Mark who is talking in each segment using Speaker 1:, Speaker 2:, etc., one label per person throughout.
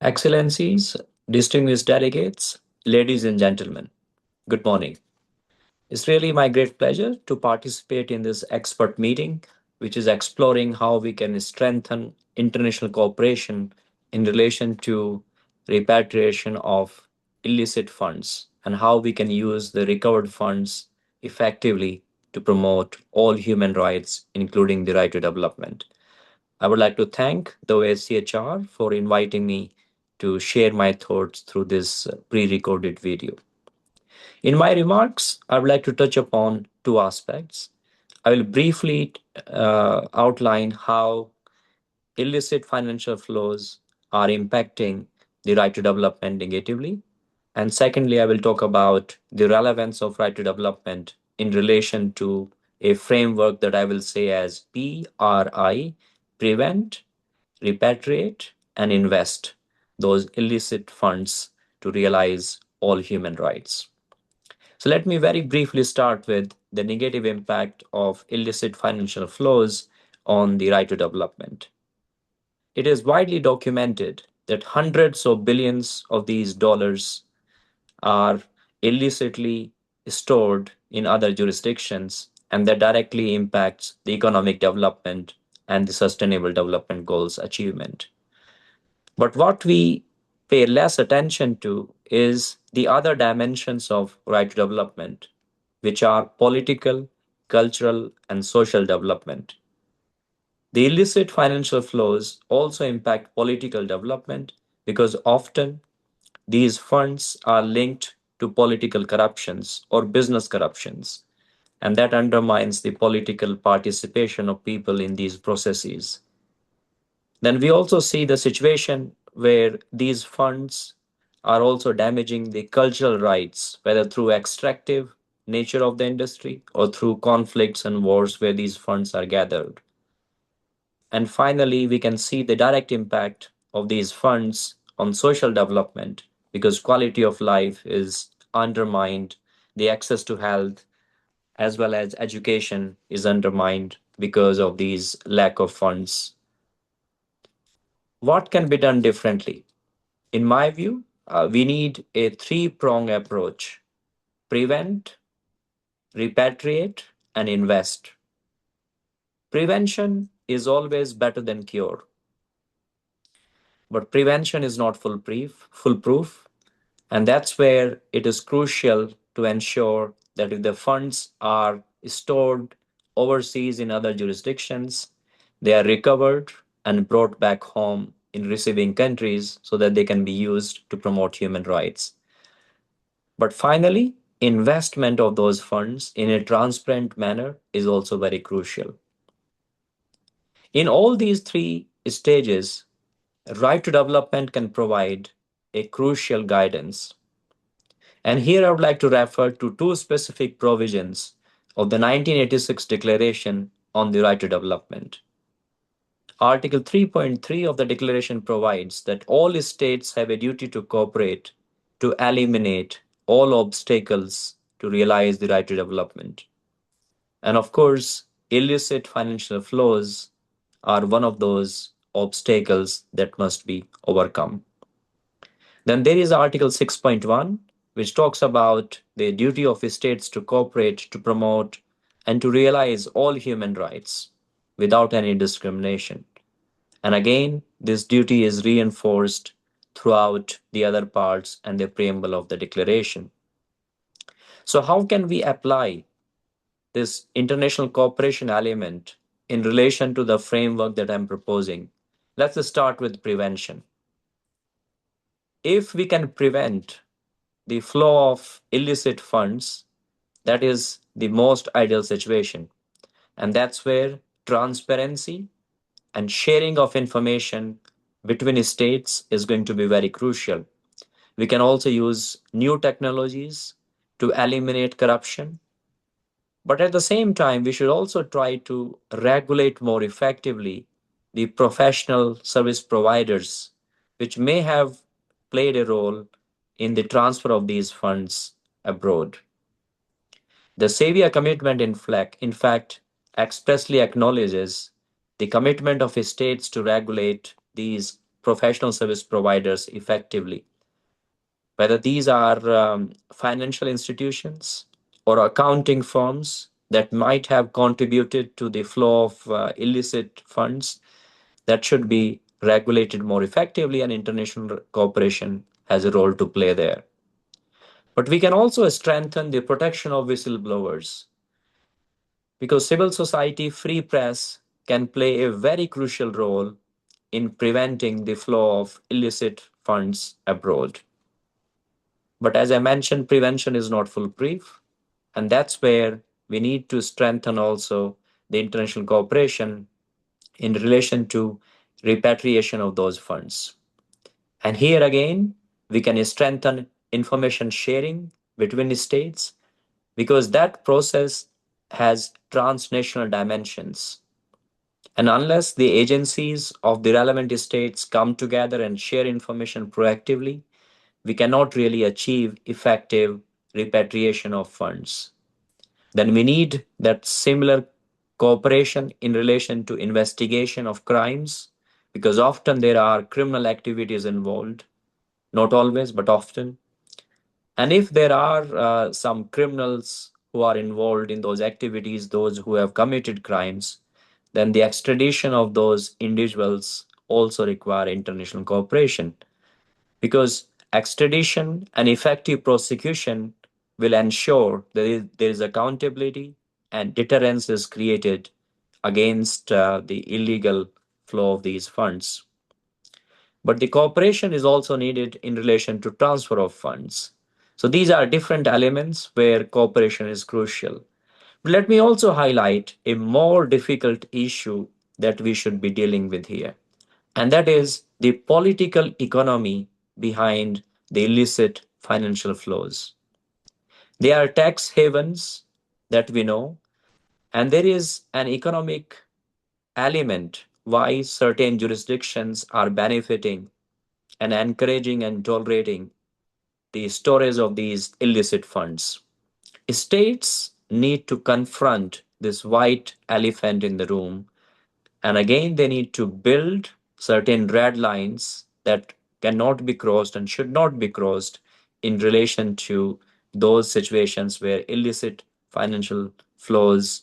Speaker 1: Excellencies, distinguished delegates, ladies and gentlemen, good morning. It's really my great pleasure to participate in this expert meeting, which is exploring how we can strengthen international cooperation in relation to repatriation of illicit funds and how we can use the recovered funds effectively to promote all human rights, including the right to development. I would like to thank the OSCHR for inviting me to share my thoughts through this pre recorded video. In my remarks, I would like to touch upon two aspects. I will briefly outline how illicit financial flows are impacting the right to development negatively. And secondly, I will talk about the relevance of right to development in relation to a framework that I will say as PRI: prevent, repatriate, and invest those illicit funds to realize all human rights. So, let me very briefly start with the negative impact of illicit financial flows on the right to development. It is widely documented that hundreds of billions of these dollars are illicitly stored in other jurisdictions, and that directly impacts the economic development and the sustainable development goals achievement. But what we pay less attention to is the other dimensions of right to development, which are political, cultural, and social development. The illicit financial flows also impact political development because often these funds are linked to political corruptions or business corruptions, and that undermines the political participation of people in these processes. Then we also see the situation where these funds are also damaging the cultural rights, whether through extractive nature of the industry or through conflicts and wars where these funds are gathered. And finally, we can see the direct impact of these funds on social development because quality of life is undermined, the access to health as well as education is undermined because of these lack of funds. What can be done differently? In my view, we need a three-prong approach: prevent, repatriate, and invest. Prevention is always better than cure, but prevention is not foolproof, and that's where it is crucial to ensure that if the funds are stored overseas in other jurisdictions, they are recovered and brought back home in receiving countries so that they can be used to promote human rights. But finally, investment of those funds in a transparent manner is also very crucial. In all these three stages, right to development can provide a crucial guidance. And here I would like to refer to two specific provisions of the 1986 Declaration on the Right to Development. Article 3.3 of the Declaration provides that all states have a duty to cooperate to eliminate all obstacles to realize the right to development. And of course, illicit financial flows are one of those obstacles that must be overcome. Then there is Article 6.1, which talks about the duty of states to cooperate, to promote, and to realize all human rights without any discrimination. And again, this duty is reinforced throughout the other parts and the preamble of the declaration. So, how can we apply this international cooperation element in relation to the framework that I'm proposing? Let's start with prevention. If we can prevent the flow of illicit funds, that is the most ideal situation. And that's where transparency and sharing of information between states is going to be very crucial. We can also use new technologies to eliminate corruption. But at the same time, we should also try to regulate more effectively the professional service providers, which may have played a role in the transfer of these funds abroad. The Savior commitment, in fact, expressly acknowledges the commitment of states to regulate these professional service providers effectively, whether these are financial institutions or accounting firms that might have contributed to the flow of illicit funds, that should be regulated more effectively, and international cooperation has a role to play there. But we can also strengthen the protection of whistleblowers, because civil society free press can play a very crucial role in preventing the flow of illicit funds abroad. But as I mentioned, prevention is not foolproof. And that's where we need to strengthen also the international cooperation in relation to repatriation of those funds. And here again, we can strengthen information sharing between states, because that process has transnational dimensions. And unless the agencies of the relevant states come together and share information proactively, we cannot really achieve effective repatriation of funds. Then we need that similar cooperation in relation to investigation of crimes, because often there are criminal activities involved, not always, but often. And if there are some criminals who are involved in those activities, those who have committed crimes, then the extradition of those individuals also require international cooperation, because extradition and effective prosecution will ensure that there is accountability and deterrence is created against the illegal flow of these funds. But the cooperation is also needed in relation to transfer of funds. So these are different elements where cooperation is crucial. But let me also highlight a more difficult issue that we should be dealing with here, and that is the political economy behind the illicit financial flows. They are tax havens that we know, and there is an economic element why certain jurisdictions are benefiting and encouraging and tolerating the storage of these illicit funds. States need to confront this white elephant in the room, and again, they need to build certain red lines that cannot be crossed and should not be crossed in relation to those situations where illicit financial flows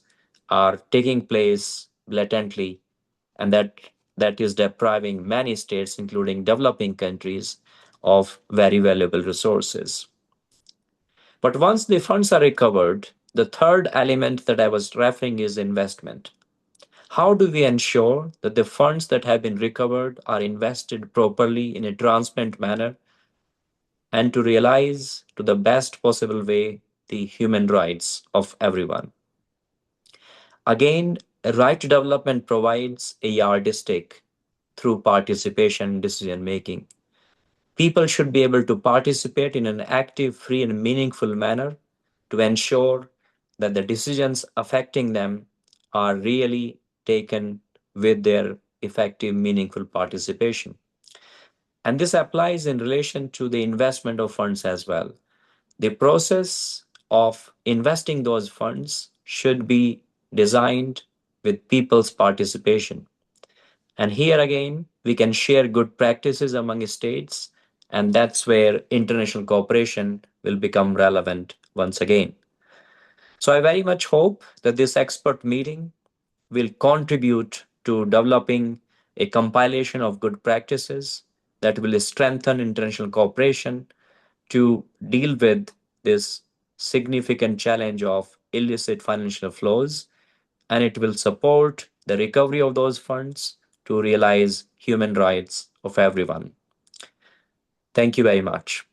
Speaker 1: are taking place blatantly, and that is depriving many states, including developing countries, of very valuable resources. But once the funds are recovered, the third element that I was referring is investment. How do we ensure that the funds that have been recovered are invested properly in a transparent manner and to realize to the best possible way the human rights of everyone? Again, right development provides a yardstick through participation decision making. People should be able to participate in an active, free, and meaningful manner to ensure that the decisions affecting them are really taken with their effective, meaningful participation. And this applies in relation to the investment of funds as well. The process of investing those funds should be designed with people's participation. And here again, we can share good practices among states, and that's where international cooperation will become relevant once again. So I very much hope that this expert meeting will contribute to developing a compilation of good practices that will strengthen international cooperation to deal with this significant challenge of illicit financial flows, and it will support the recovery of those funds to realize human rights of everyone. Thank you very much.